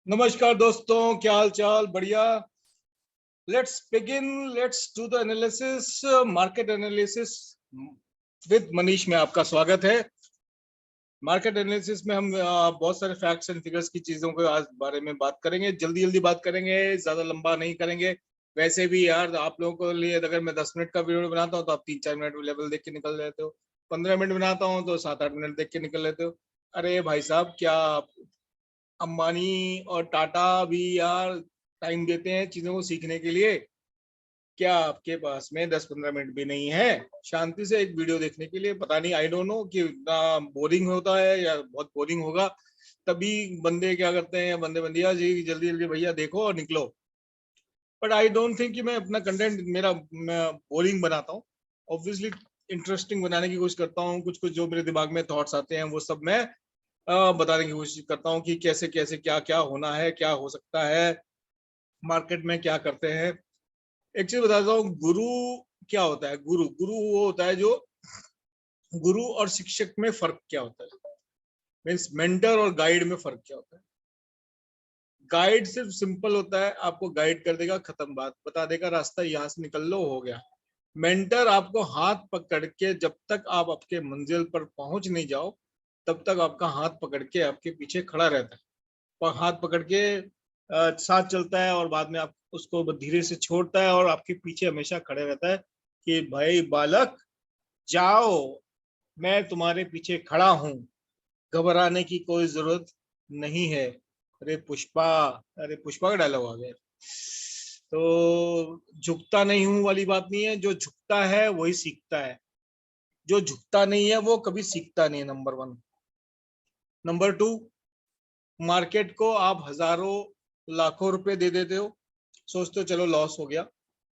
नमस्कार दोस्तों, क्या हाल चाल? बढ़िया। Let's begin, let's do the analysis, market analysis with Manish में आपका स्वागत है। मार्केट एनालिसिस में हम बहुत सारे फैक्ट्स एंड फिगर्स की चीजों को आज बारे में बात करेंगे। जल्दी जल्दी बात करेंगे, ज्यादा लंबा नहीं करेंगे। वैसे भी यार आप लोगों को लिए अगर मैं 10 मिनट का वीडियो बनाता हूँ तो आप 3-4 मिनट लेवल देख के निकल जाते हो। 15 मिनट बनाता हूँ तो 7-8 मिनट देख के निकल लेते हो। अरे भाई साहब, क्या अंबानी और टाटा भी यार टाइम देते हैं चीजों को सीखने के लिए? क्या आपके पास में 10-15 मिनट भी नहीं है शांति से एक वीडियो देखने के लिए? पता नहीं, आई डोंट नो कि इतना बोरिंग होता है या बहुत बोरिंग होगा। तभी बंदे क्या करते हैं, बंदे बंदिया जी, जल्दी जल्दी भैया देखो और निकलो। बट आई डोंट थिंक कि मैं अपना कंटेंट मेरा बोरिंग बनाता हूँ। ऑब्वियसली इंटरेस्टिंग बनाने की कोशिश करता हूँ। कुछ कुछ जो मेरे दिमाग में थॉट्स आते हैं वो सब मैं बताने की कोशिश करता हूँ कि कैसे कैसे क्या क्या होना है, क्या हो सकता है, मार्केट में क्या करते हैं। एक चीज बताता हूँ, गुरु क्या होता है? गुरु गुरु वो होता है जो, गुरु और शिक्षक में फर्क क्या होता है, मीन्स मेंटर और गाइड में फर्क क्या होता है? गाइड सिर्फ सिंपल होता है, आपको गाइड कर देगा, खत्म बात, बता देगा रास्ता यहाँ से निकल लो, हो गया। मेंटर आपको हाथ पकड़ के जब तक आप आपके मंजिल पर पहुंच नहीं जाओ तब तक आपका हाथ पकड़ के आपके पीछे खड़ा रहता है, हाथ पकड़ के साथ चलता है और बाद में आप उसको धीरे से छोड़ता है और आपके पीछे हमेशा खड़े रहता है कि भाई बालक जाओ, मैं तुम्हारे पीछे खड़ा हूं, घबराने की कोई जरूरत नहीं है। अरे पुष्पा, अरे पुष्पा का डायलॉग आ गया। तो झुकता नहीं हूं वाली बात नहीं है, जो झुकता है वही सीखता है, जो झुकता नहीं है वो कभी सीखता नहीं है, नंबर 1। नंबर 2, मार्केट को आप हजारों लाखों रुपए दे देते हो, सोचते हो चलो लॉस हो गया,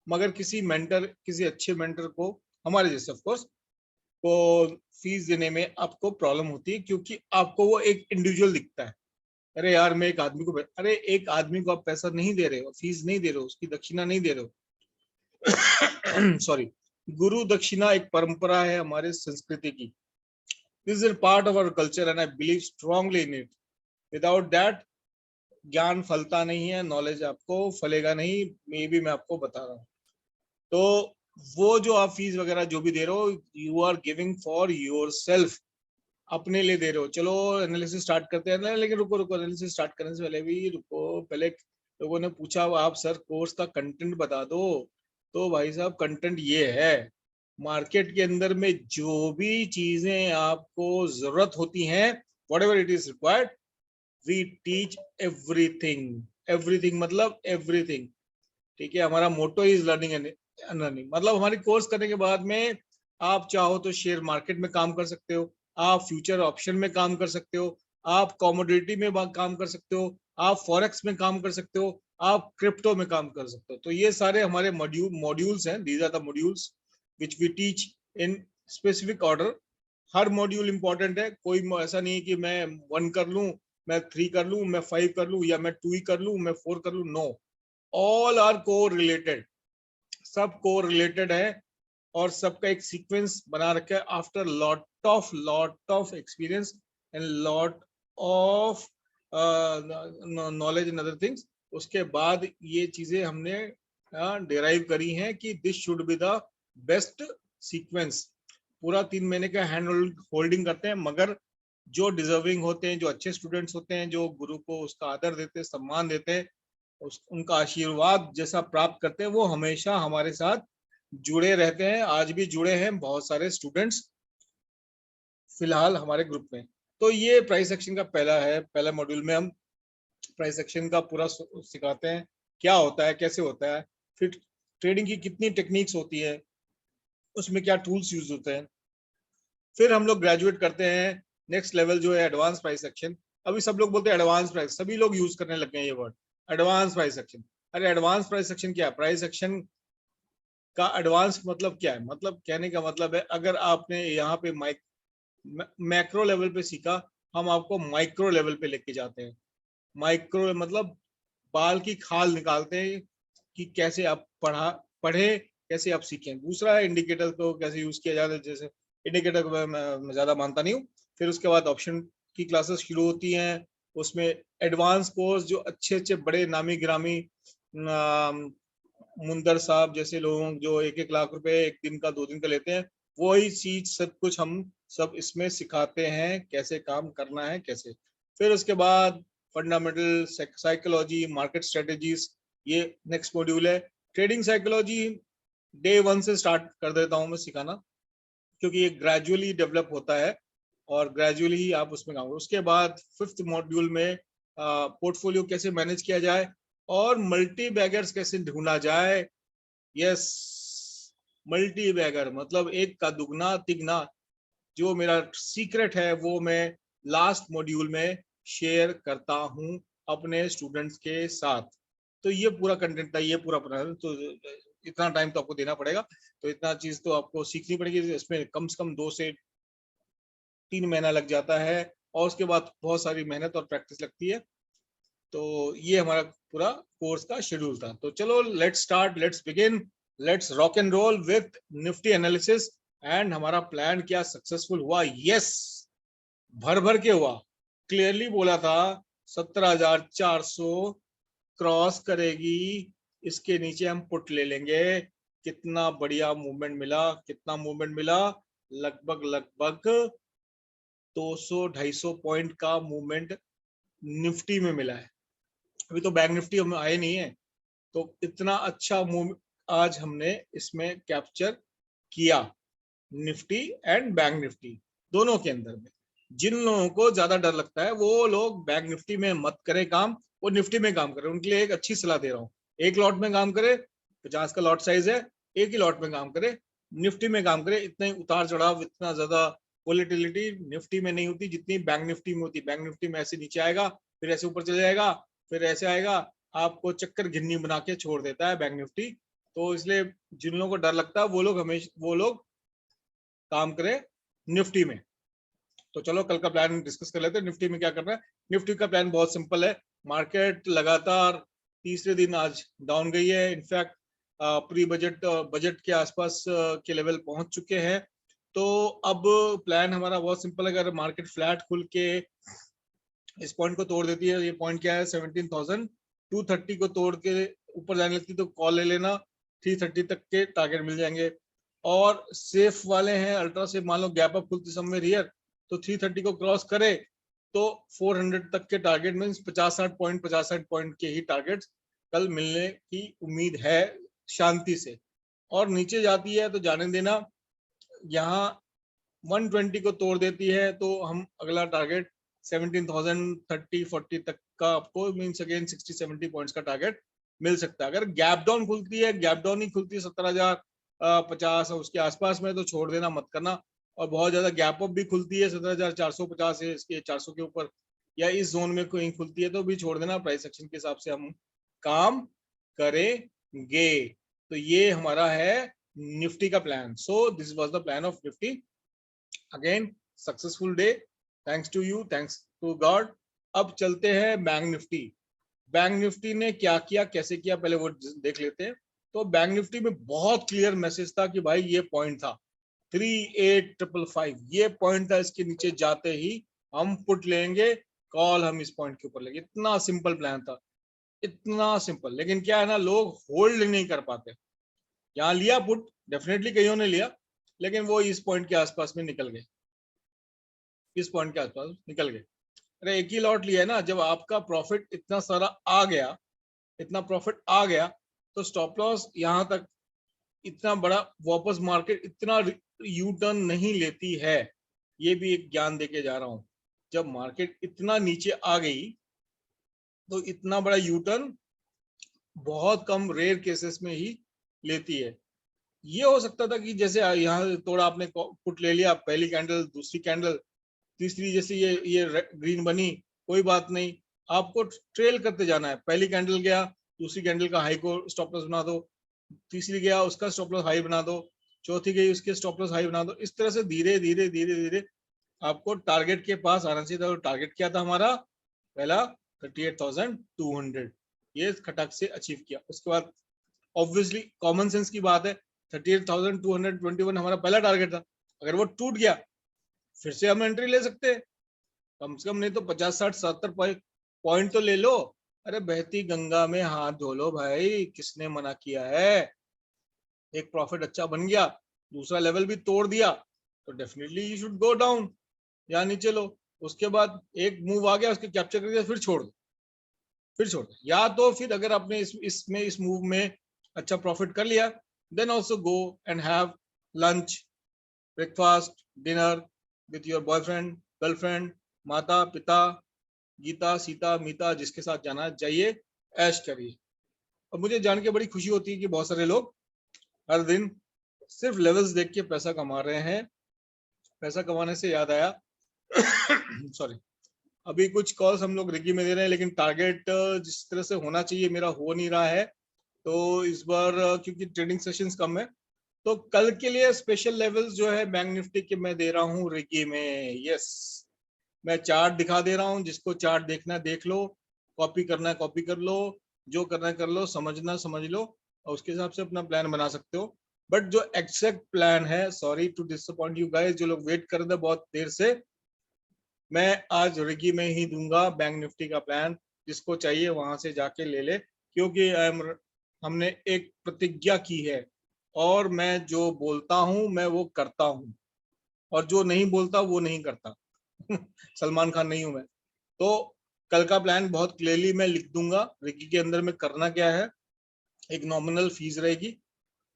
मगर किसी मेंटर, किसी अच्छे मेंटर को, हमारे जैसे ऑफ कोर्स, को फीस देने में आपको प्रॉब्लम होती है क्योंकि आपको वो एक इंडिविजुअल दिखता है। अरे यार मैं एक आदमी को, अरे एक आदमी को आप पैसा नहीं दे रहे हो, फीस नहीं दे रहे हो, उसकी दक्षिणा नहीं दे रहे हो। सॉरी, गुरु दक्षिणा एक परंपरा है हमारे संस्कृति की। This is part of our culture and I believe strongly in it. Without that ज्ञान फलता नहीं है, नॉलेज आपको फलेगा नहीं, मे बी मैं आपको बता रहा हूँ। तो वो जो आप फीस वगैरह जो भी दे रहे हो, you are giving for yourself, अपने लिए दे रहे हो। चलो एनालिसिस स्टार्ट करते हैं ना, लेकिन रुको रुको, एनालिसिस स्टार्ट करने से पहले भी रुको। पहले लोगों ने पूछा आप सर कोर्स का कंटेंट बता दो, तो भाई साहब कंटेंट ये है, मार्केट के अंदर में जो भी चीजें आपको जरूरत होती हैं, whatever it is required, we teach everything. Everything मतलब एवरीथिंग, ठीक है? हमारा motto is learning and earning. मतलब हमारी कोर्स करने के बाद में आप चाहो तो शेयर मार्केट में काम कर सकते हो, आप फ्यूचर ऑप्शन में काम कर सकते हो, आप कॉमोडिटी में काम कर सकते हो, आप फॉरेक्स में काम कर सकते हो, आप क्रिप्टो में काम कर सकते हो। तो ये सारे हमारे मॉड्यूल्स हैं, these are the modules which we teach in specific order. हर मॉड्यूल इंपॉर्टेंट है, कोई ऐसा नहीं है कि मैं 1 कर लूं, मैं 3 कर लूं, मैं 5 कर लूं, या मैं 2 ही कर लूं, मैं 4 कर लूं। नो, ऑल आर को रिलेटेड, सब को रिलेटेड है और सबका एक सीक्वेंस बना रखा है after lot of experience and lot of knowledge and other things. उसके बाद ये चीजें हमने डिराइव करी हैं कि this should be the best sequence. पूरा 3 महीने का हैंड होल्डिंग करते हैं, मगर जो डिजर्विंग होते हैं, जो अच्छे स्टूडेंट्स होते हैं, जो गुरु को उसका आदर देते हैं, सम्मान देते हैं, उनका आशीर्वाद जैसा प्राप्त करते हैं, वो हमेशा हमारे साथ जुड़े रहते हैं। आज भी जुड़े हैं बहुत सारे स्टूडेंट्स फिलहाल हमारे ग्रुप में। तो ये प्राइस एक्शन का पहला है, पहला मॉड्यूल में हम प्राइस एक्शन का पूरा सिखाते हैं, क्या होता है, कैसे होता है, फिर ट्रेडिंग की कितनी टेक्निक्स होती है, उसमें क्या टूल्स यूज होते हैं। फिर हम लोग ग्रेजुएट करते हैं, नेक्स्ट लेवल जो है एडवांस प्राइस एक्शन। अभी सब लोग बोलते हैं एडवांस प्राइस, सभी लोग यूज करने लग गए ये वर्ड, एडवांस प्राइस एक्शन। अरे एडवांस प्राइस एक्शन क्या है? प्राइस एक्शन का एडवांस मतलब क्या है? मतलब कहने का मतलब है, अगर आपने यहाँ पे मैक्रो लेवल पे सीखा, हम आपको माइक्रो लेवल पे लेके जाते हैं। माइक्रो मतलब बाल की खाल निकालते हैं कि कैसे आप पढ़े, कैसे आप सीखें। दूसरा है इंडिकेटर को कैसे यूज किया जाता है, जैसे इंडिकेटर को मैं ज्यादा मानता नहीं हूँ। फिर उसके बाद ऑप्शन की क्लासेस शुरू होती हैं, उसमें एडवांस कोर्स जो अच्छे अच्छे बड़े नामी गिरामी मुंदर साहब जैसे लोग जो 1-1 लाख रुपए एक दिन का 2 दिन का लेते हैं, वही चीज सब कुछ हम सब इसमें सिखाते हैं, कैसे काम करना है कैसे। फिर उसके बाद फंडामेंटल साइकोलॉजी, मार्केट स्ट्रेटेजीज, ये नेक्स्ट मॉड्यूल है। ट्रेडिंग साइकोलॉजी डे 1 से स्टार्ट कर देता हूँ मैं सिखाना, क्योंकि ये ग्रेजुअली डेवलप होता है और ग्रेजुअली ही आप उसमें काम करो। उसके बाद 5th मॉड्यूल में पोर्टफोलियो कैसे मैनेज किया जाए और मल्टी बैगर्स कैसे ढूंढा जाए। यस, मल्टी बैगर मतलब एक का दुगना तिगना, जो मेरा सीक्रेट है वो मैं लास्ट मॉड्यूल में शेयर करता हूं अपने स्टूडेंट्स के साथ। तो ये पूरा कंटेंट था, ये पूरा तो इतना टाइम तो आपको देना पड़ेगा, तो इतना चीज तो आपको सीखनी पड़ेगी। इसमें कम से कम 2 से 3 महीना लग जाता है और उसके बाद बहुत सारी मेहनत और प्रैक्टिस लगती है। तो ये हमारा पूरा कोर्स का शेड्यूल था। तो चलो let's start, let's begin, let's rock and roll with Nifty analysis. And हमारा प्लान क्या सक्सेसफुल हुआ? यस, भर भर के हुआ। क्लियरली बोला था 17,400 क्रॉस करेगी, इसके नीचे हम पुट ले लेंगे। कितना बढ़िया मूवमेंट मिला, कितना मूवमेंट मिला, लगभग 200-250 पॉइंट का मूवमेंट निफ्टी में मिला है। अभी तो बैंक निफ्टी हम आए नहीं है, तो इतना अच्छा मूव आज हमने इसमें कैप्चर किया, निफ्टी एंड बैंक निफ्टी दोनों के अंदर में। जिन लोगों को ज्यादा डर लगता है वो लोग बैंक निफ्टी में मत करें काम, वो निफ्टी में काम करें। उनके लिए एक अच्छी सलाह दे रहा हूँ, एक लॉट में काम करे, 50 का लॉट साइज है, एक ही लॉट में काम करे, निफ्टी में काम करे। इतना ही उतार चढ़ाव, इतना ज्यादा वोलेटिलिटी निफ्टी में नहीं होती जितनी बैंक निफ्टी में होती। बैंक निफ्टी में ऐसे नीचे आएगा, फिर ऐसे ऊपर चले जाएगा, फिर ऐसे आएगा, आपको चक्कर घिन्नी बना के छोड़ देता है बैंक निफ्टी। तो इसलिए जिन लोगों को डर लगता है वो लोग हमेशा वो लोग काम करें निफ्टी में। तो चलो कल का प्लान डिस्कस कर लेते हैं, निफ्टी में क्या करना है। निफ्टी का प्लान बहुत सिंपल है। मार्केट लगातार तीसरे दिन आज डाउन गई है, इनफैक्ट प्री बजट के आसपास के लेवल पहुंच चुके हैं। तो अब प्लान हमारा बहुत सिंपल है। अगर मार्केट फ्लैट खुल के इस पॉइंट को तोड़ देती है, ये पॉइंट क्या है 17,230 को तोड़ के ऊपर जाने लगती तो कॉल ले लेना, 330 तक के टारगेट मिल जाएंगे। और सेफ वाले हैं अल्ट्रा सेफ, मान लो गैप अप खुलती समय रियर, तो 330 को क्रॉस करे तो 400 तक के टारगेट मीन 50-60 पॉइंट के ही टारगेट कल मिलने की उम्मीद है शांति से। और नीचे जाती है तो जाने देना, यहाँ 120 को तोड़ देती है तो हम अगला टारगेट 17,030-40 तक का आपको मीन्स अगेन 60-70 पॉइंट्स का टारगेट मिल सकता है। अगर गैप डाउन खुलती है, गैप डाउन ही खुलती है 17,050 उसके आसपास में, तो छोड़ देना, मत करना। और बहुत ज्यादा गैप अप भी खुलती है 17,450 से इसके 400 के ऊपर या इस जोन में कोई खुलती है तो भी छोड़ देना, प्राइस एक्शन के हिसाब से हम काम करेंगे। तो ये हमारा है निफ्टी का plan. So this was the plan of Nifty. Again successful day, thanks to you, thanks to God. अब चलते हैं बैंक निफ्टी। बैंक निफ्टी ने क्या किया, कैसे किया, पहले वो देख लेते हैं। तो बैंक निफ्टी में बहुत क्लियर मैसेज था कि भाई ये पॉइंट था 38,555, ये पॉइंट था, इसके नीचे जाते ही हम पुट लेंगे, कॉल हम इस पॉइंट के ऊपर लेंगे। इतना सिंपल प्लान था, इतना सिंपल। लेकिन क्या है ना, लोग होल्ड नहीं कर पाते। यहाँ लिया पुट, डेफिनेटली कईयों ने लिया, लेकिन वो इस पॉइंट के आसपास में निकल गए, इस पॉइंट के आसपास निकल गए। अरे एक ही लॉट लिया है ना, जब आपका प्रॉफिट इतना सारा आ गया, इतना प्रॉफिट आ गया, तो स्टॉप लॉस यहाँ तक इतना बड़ा वापस मार्केट इतना यू टर्न नहीं लेती है। ये भी एक ज्ञान देके जा रहा हूं, जब मार्केट इतना नीचे आ गई तो इतना बड़ा यू टर्न बहुत कम रेयर केसेस में ही लेती है। ये हो सकता था कि जैसे यहाँ थोड़ा आपने पुट ले लिया, पहली कैंडल, दूसरी कैंडल, तीसरी, जैसे ये ग्रीन बनी, कोई बात नहीं, आपको ट्रेल करते जाना है। पहली कैंडल गया, दूसरी कैंडल का हाई को स्टॉप लॉस बना दो, तीसरी गया उसका स्टॉप लॉस हाई बना दो, चौथी गई उसके स्टॉप लॉस हाई बना दो। इस तरह से धीरे धीरे धीरे धीरे आपको टारगेट के पास आना चाहिए था। टारगेट क्या था हमारा पहला 38,200, ये खटक से अचीव किया। उसके बाद ऑब्वियसली कॉमन सेंस की बात है, 38,221 हमारा पहला टारगेट था। अगर वो टूट गया फिर से हम एंट्री ले सकते हैं, कम से कम नहीं तो 50 60 70 पॉइंट तो ले लो। अरे बहती गंगा में हाथ धो लो भाई, किसने मना किया है। एक प्रॉफिट अच्छा बन गया, दूसरा लेवल भी तोड़ दिया, तो definitely you should go down या नीचे लो। उसके बाद एक मूव आ गया, उसके कैप्चर कर दिया, फिर छोड़ दो, फिर छोड़ दो। या तो फिर अगर आपने इस मूव में अच्छा प्रॉफिट कर लिया, then also go and have lunch, breakfast, dinner with your boyfriend, girlfriend, माता पिता, गीता सीता मीता, जिसके साथ जाना जाइए, ऐश करिए। और मुझे जान के बड़ी खुशी होती है कि बहुत सारे लोग हर दिन सिर्फ लेवल्स देख के पैसा कमा रहे हैं। पैसा कमाने से याद आया सॉरी, अभी कुछ कॉल्स हम लोग रिगी में दे रहे हैं, लेकिन टारगेट जिस तरह से होना चाहिए मेरा हो नहीं रहा है। तो इस बार क्योंकि ट्रेडिंग सेशंस कम है, तो कल के लिए स्पेशल लेवल्स जो है बैंक निफ्टी के मैं दे रहा हूँ रिगी में। यस, मैं चार्ट दिखा दे रहा हूँ, जिसको चार्ट देखना है देख लो, कॉपी करना है कॉपी कर लो, जो करना है कर लो, समझना समझ लो, और उसके हिसाब से अपना प्लान बना सकते हो। बट जो एग्जैक्ट प्लान है, sorry to disappoint you guys, जो लोग वेट कर रहे थे बहुत देर से, मैं आज रिगी में ही दूंगा बैंक निफ्टी का प्लान। जिसको चाहिए वहां से जाके ले ले, क्योंकि हमने एक प्रतिज्ञा की है, और मैं जो बोलता हूं मैं वो करता हूं, और जो नहीं बोलता वो नहीं करता सलमान खान नहीं हूं मैं। तो कल का प्लान बहुत क्लियरली मैं लिख दूंगा। रिगी के अंदर में करना क्या है, एक नॉमिनल फीस रहेगी,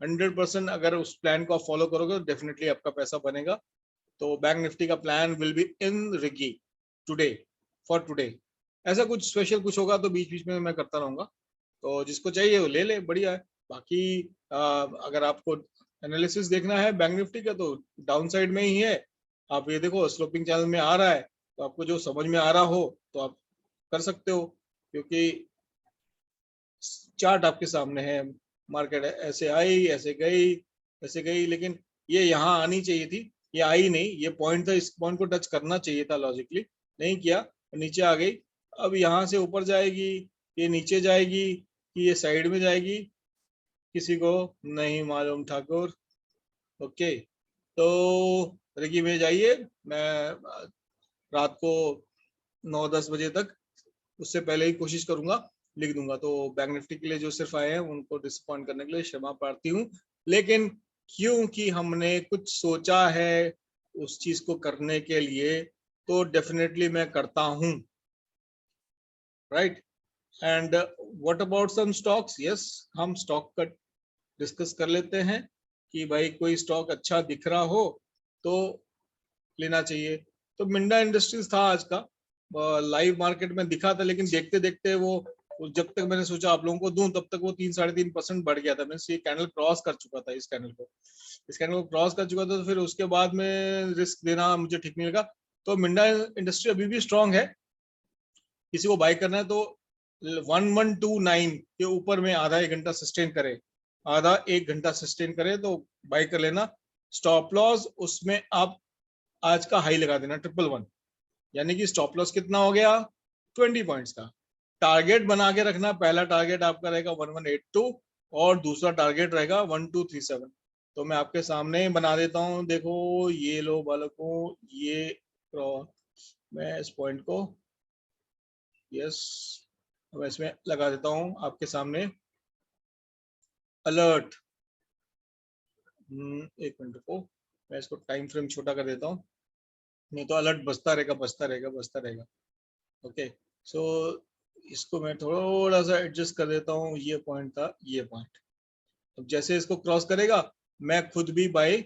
100% अगर उस प्लान को आप फॉलो करोगे तो डेफिनेटली आपका पैसा बनेगा। तो बैंक निफ्टी का plan will be in Rigi today, for today. ऐसा कुछ स्पेशल कुछ होगा तो बीच बीच में मैं करता रहूंगा, तो जिसको चाहिए वो ले ले, बढ़िया है। बाकी अगर आपको एनालिसिस देखना है बैंक निफ्टी का, तो डाउन साइड में ही है। आप ये देखो स्लोपिंग चैनल में आ रहा है, तो आपको जो समझ में आ रहा हो तो आप कर सकते हो, क्योंकि चार्ट आपके सामने है। मार्केट ऐसे आई, ऐसे गई, ऐसे गई, लेकिन ये यहाँ आनी चाहिए थी, ये आई नहीं। ये पॉइंट था, इस पॉइंट को टच करना चाहिए था लॉजिकली, नहीं किया, नीचे आ गई। अब यहाँ से ऊपर जाएगी, ये नीचे जाएगी, कि ये साइड में जाएगी, किसी को नहीं मालूम ठाकुर। ओके, तो रिकी में जाइए, मैं रात को 9-10 बजे तक, उससे पहले ही कोशिश करूंगा, लिख दूंगा। तो बैंक निफ्टी के लिए जो सिर्फ आए हैं उनको डिसअपॉइंट करने के लिए क्षमा प्रार्थी हूँ, लेकिन क्योंकि हमने कुछ सोचा है उस चीज को करने के लिए, तो डेफिनेटली मैं करता हूँ, right. And what about some stocks, yes, हम स्टॉक का डिस्कस कर लेते हैं कि भाई कोई स्टॉक अच्छा दिख रहा हो तो लेना चाहिए। तो मिंडा इंडस्ट्रीज था आज का, लाइव मार्केट में दिखा था, लेकिन देखते देखते वो जब तक मैंने सोचा आप लोगों को दूं, तब तक वो 3-3.5% बढ़ गया था। मैं ये कैंडल क्रॉस कर चुका था, इस कैंडल को क्रॉस कर चुका था, तो फिर उसके बाद में रिस्क देना मुझे ठीक नहीं लगा। तो मिंडा इंडस्ट्री अभी भी स्ट्रांग है, किसी को बाय करना है तो 1129 के ऊपर में आधा एक घंटा सस्टेन करे, आधा एक घंटा सस्टेन करे तो बाय कर लेना। स्टॉप लॉस उसमें आप आज का हाई लगा देना 111, यानी कि स्टॉप लॉस कितना हो गया, 20 पॉइंट्स का। टारगेट बना के रखना, पहला टारगेट आपका रहेगा 1182 और दूसरा टारगेट रहेगा 1237। तो मैं आपके सामने बना देता हूं, देखो ये लो बालकों, ये मैं इस पॉइंट को, यस, मैं इसमें लगा देता हूं आपके सामने अलर्ट। एक मिनट को, मैं इसको टाइम फ्रेम छोटा कर देता हूं, नहीं तो अलर्ट बजता रहेगा बजता रहेगा बजता रहेगा। ओके, सो इसको मैं थोड़ा सा एडजस्ट कर देता हूँ। ये पॉइंट था, ये पॉइंट, अब जैसे इसको क्रॉस करेगा मैं खुद भी बाय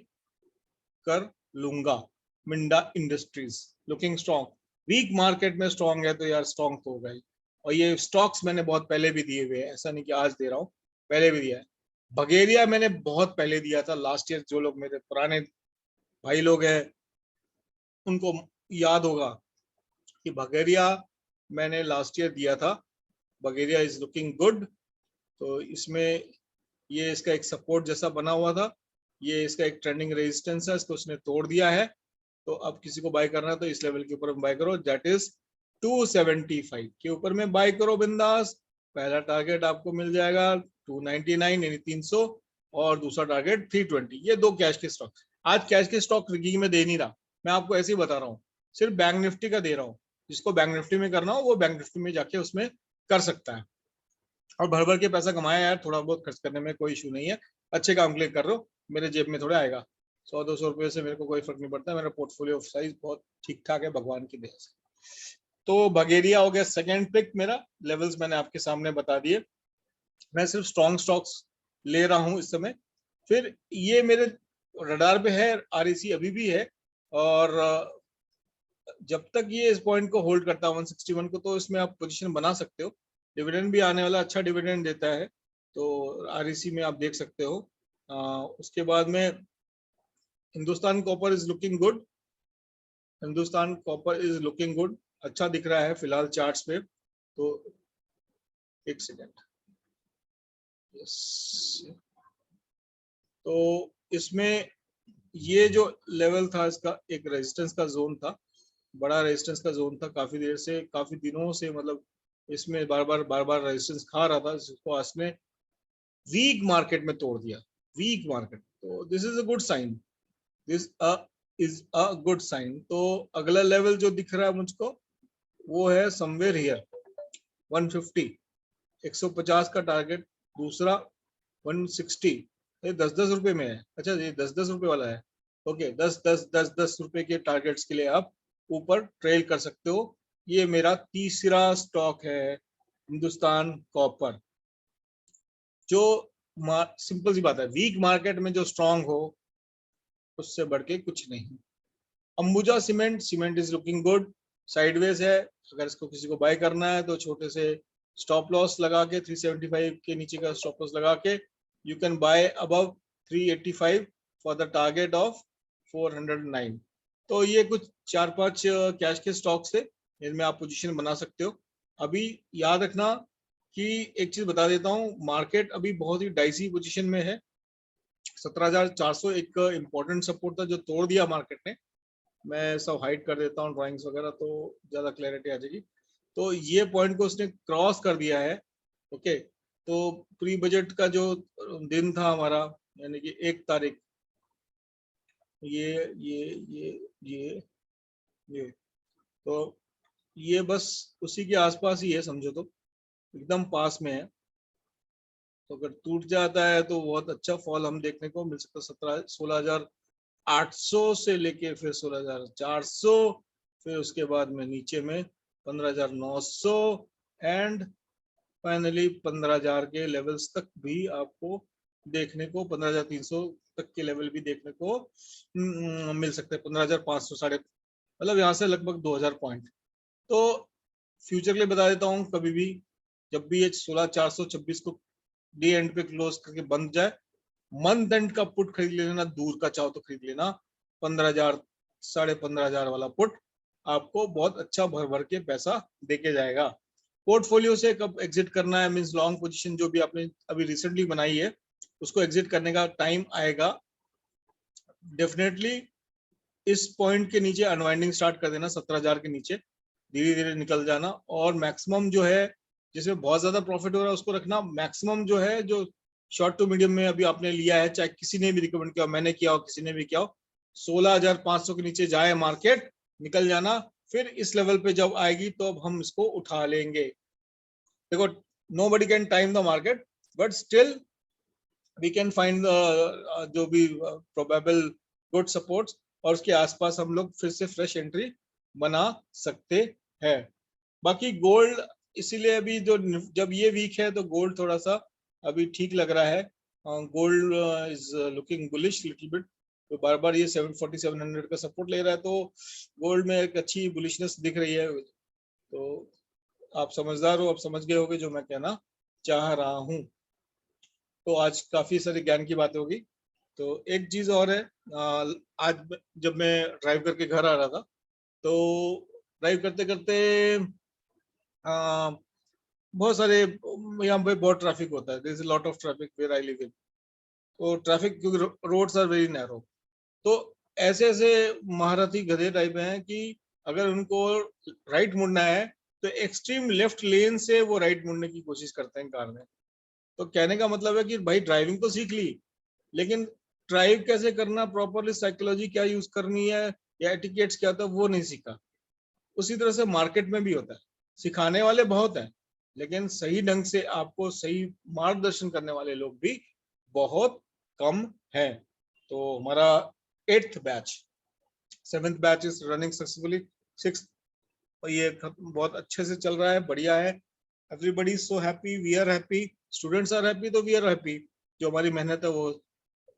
कर लूंगा। Minda industries looking strong, weak market में स्ट्रॉन्ग है तो यार स्ट्रॉन्ग तो होगा ही। और ये स्टॉक्स मैंने बहुत पहले भी दिए हुए हैं, ऐसा नहीं कि आज दे रहा हूँ, पहले भी दिया है। बगेरिया मैंने बहुत पहले दिया था लास्ट ईयर, जो लोग मेरे पुराने भाई लोग हैं उनको याद होगा कि बगेरिया मैंने लास्ट ईयर दिया था। बगेरिया इज लुकिंग गुड, तो इसमें ये इसका एक सपोर्ट जैसा बना हुआ था, ये इसका एक ट्रेंडिंग रेजिस्टेंस है, इसको उसने तोड़ दिया है। तो अब किसी को बाय करना है तो इस लेवल के ऊपर बाय करो, दैट इज 275 के ऊपर में बाय करो बिंदास। पहला टारगेट आपको मिल जाएगा 299 यानी 300, और दूसरा टारगेट 320। ये दो कैश के स्टॉक, आज कैश के स्टॉक रिगिंग में दे नहीं रहा, मैं आपको ऐसे ही बता रहा हूँ, सिर्फ बैंक निफ्टी का दे रहा हूँ। जिसको बैंक निफ्टी में करना हो वो बैंक निफ्टी में जाके उसमें कर सकता है, और भर भर के पैसा कमाया यार, थोड़ा बहुत खर्च करने में कोई इशू नहीं है, अच्छे काम के लिए कर रहे हो, मेरे जेब में थोड़ा आएगा, 100-200 रुपये से मेरे को कोई फर्क नहीं पड़ता, मेरा पोर्टफोलियो साइज बहुत ठीक ठाक है भगवान की दया से। तो बगेरिया हो गया सेकंड पिक मेरा, लेवल्स मैंने आपके सामने बता दिए, मैं सिर्फ स्ट्रॉन्ग स्टॉक्स ले रहा हूं इस समय। फिर ये मेरे रडार पे है, आरईसी अभी भी है, और जब तक ये इस पॉइंट को होल्ड करता है 161 को, तो इसमें आप पोजीशन बना सकते हो, डिविडेंड भी आने वाला, अच्छा डिविडेंड देता है, तो आरईसी में आप देख सकते हो। उसके बाद में Hindustan copper is looking good, Hindustan copper is looking good, अच्छा दिख रहा है फिलहाल चार्ट्स पे। तो एक सेकेंड, यस, तो इसमें ये जो लेवल था इसका एक रेजिस्टेंस का जोन था, बड़ा रेजिस्टेंस का जोन था, काफी देर से, काफी दिनों से, मतलब इसमें बार बार रेजिस्टेंस खा रहा था, जिसको आज ने वीक मार्केट में तोड़ दिया, वीक मार्केट, तो this is a good sign, this is a good sign. तो अगला लेवल जो दिख रहा है मुझको वो है समवेयर हियर 150, 150 का टारगेट, दूसरा 160, ये 10-10 रुपए में है, अच्छा ये 10-10 रुपए वाला है, ओके, 10-10 रुपए के टारगेट्स के लिए आप ऊपर ट्रेल कर सकते हो। ये मेरा तीसरा स्टॉक है हिंदुस्तान कॉपर, जो सिंपल सी बात है, वीक मार्केट में जो स्ट्रांग हो उससे बढ़ के कुछ नहीं। Ambuja cement, cement is looking good, sideways है, अगर इसको किसी को बाय करना है तो छोटे से स्टॉप लॉस लगा के 375 के नीचे का स्टॉप लॉस लगा के you can buy above 385 for the target of 409। तो ये कुछ 4-5 कैश के स्टॉक्स थे, इनमें आप पोजीशन बना सकते हो। अभी याद रखना कि एक चीज बता देता हूँ, मार्केट अभी बहुत ही डाइसी पोजीशन में है, 17,400 एक इम्पोर्टेंट सपोर्ट था जो तोड़ दिया मार्केट ने, मैं सब हाइड कर देता हूँ ड्राइंग्स वगैरह तो ज्यादा क्लैरिटी आ जाएगी। तो ये पॉइंट को उसने क्रॉस कर दिया है, ओके। तो प्री बजट का जो दिन था हमारा, यानी कि 1 तारीख, ये ये तो ये बस उसी के आसपास ही है, समझो तो एकदम पास में है। तो अगर टूट जाता है तो बहुत अच्छा फॉल हम देखने को मिल सकता है, 16,800 से लेके फिर 16,400, फिर उसके बाद में नीचे में 15,900 एंड फाइनली 15,000 के लेवल्स तक भी आपको देखने को, 15,300 तक के लेवल भी देखने को मिल सकते हैं, 15,500 साढ़े, मतलब यहाँ से लगभग 2,000 पॉइंट। तो फ्यूचर के लिए बता देता हूँ, कभी भी जब भी ये 16,426 को डे एंड पे क्लोज करके बंद जाए, मंथ एंड का पुट खरीद लेना, दूर का चाहो तो खरीद लेना, 15,000 साढ़े 15,000 वाला पुट आपको बहुत अच्छा भर भर के पैसा देके जाएगा। पोर्टफोलियो से कब एग्जिट करना है, मींस लॉन्ग पोजीशन जो भी आपने अभी रिसेंटली बनाई है उसको एग्जिट करने का टाइम आएगा डेफिनेटली। इस पॉइंट के नीचे अनवाइंडिंग स्टार्ट कर देना, 17,000 के नीचे धीरे धीरे निकल जाना, और मैक्सिमम जो है जिसमें बहुत ज्यादा प्रॉफिट हो रहा है उसको रखना, मैक्सिमम जो है जो शॉर्ट टू मीडियम में अभी आपने लिया है, चाहे किसी ने भी रिकमेंड किया, मैंने किया हो, किसी ने भी किया हो, 16,500 के नीचे जाए मार्केट, निकल जाना, फिर इस लेवल पे जब आएगी तो अब हम इसको उठा लेंगे। देखो, nobody can time the market, but still we can find जो भी probable good supports, और उसके आसपास हम लोग फिर से फ्रेश एंट्री बना सकते हैं। बाकी गोल्ड, इसीलिए अभी जो जब ये वीक है तो गोल्ड थोड़ा सा अभी ठीक लग रहा है, gold is looking bullish little bit, तो बार बार ये 740-700 का सपोर्ट ले रहा है, तो गोल्ड में एक अच्छी बुलिशनेस दिख रही है। तो आप समझदार हो, आप समझ गए होगे जो मैं कहना चाह रहा हूँ। तो आज काफी सारी ज्ञान की बातें होगी। तो एक चीज और है, आज जब मैं ड्राइव करके घर आ रहा था, तो ड्राइव करते करते बहुत सारे, यहाँ पे बहुत ट्रैफिक होता है, there is a lot of traffic where I live in, तो ट्रैफिक क्योंकि रोड्स आर वेरी नैरो, तो ऐसे ऐसे महारथी गधे टाइप हैं कि अगर उनको राइट मुड़ना है तो एक्सट्रीम लेफ्ट लेन से वो राइट मुड़ने की कोशिश करते हैं कार में। तो कहने का मतलब है कि भाई ड्राइविंग तो सीख ली, लेकिन ड्राइव कैसे करना प्रॉपरली, साइकोलॉजी क्या यूज करनी है या एटिकेट्स क्या था वो नहीं सीखा। उसी तरह से मार्केट में भी होता है, सिखाने वाले बहुत हैं, लेकिन सही ढंग से आपको सही मार्गदर्शन करने वाले लोग भी बहुत कम है। तो हमारा 8th batch, 7th batch is running successfully, 6th ये बहुत अच्छे से चल रहा है, बढ़िया है। Everybody so happy, we are happy, students are happy, तो वी आर हैप्पी। जो हमारी मेहनत है वो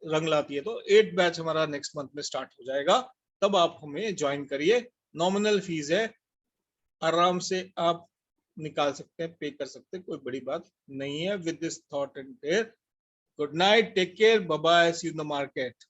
रंग लाती है। तो 8th बैच हमारा नेक्स्ट मंथ में स्टार्ट हो जाएगा, तब आप हमें ज्वाइन करिए। नॉमिनल फीस है, आराम से आप निकाल सकते हैं, पे कर सकते हैं, कोई बड़ी बात नहीं है। With this thought and care, good night, take care, bye bye, see you in the market.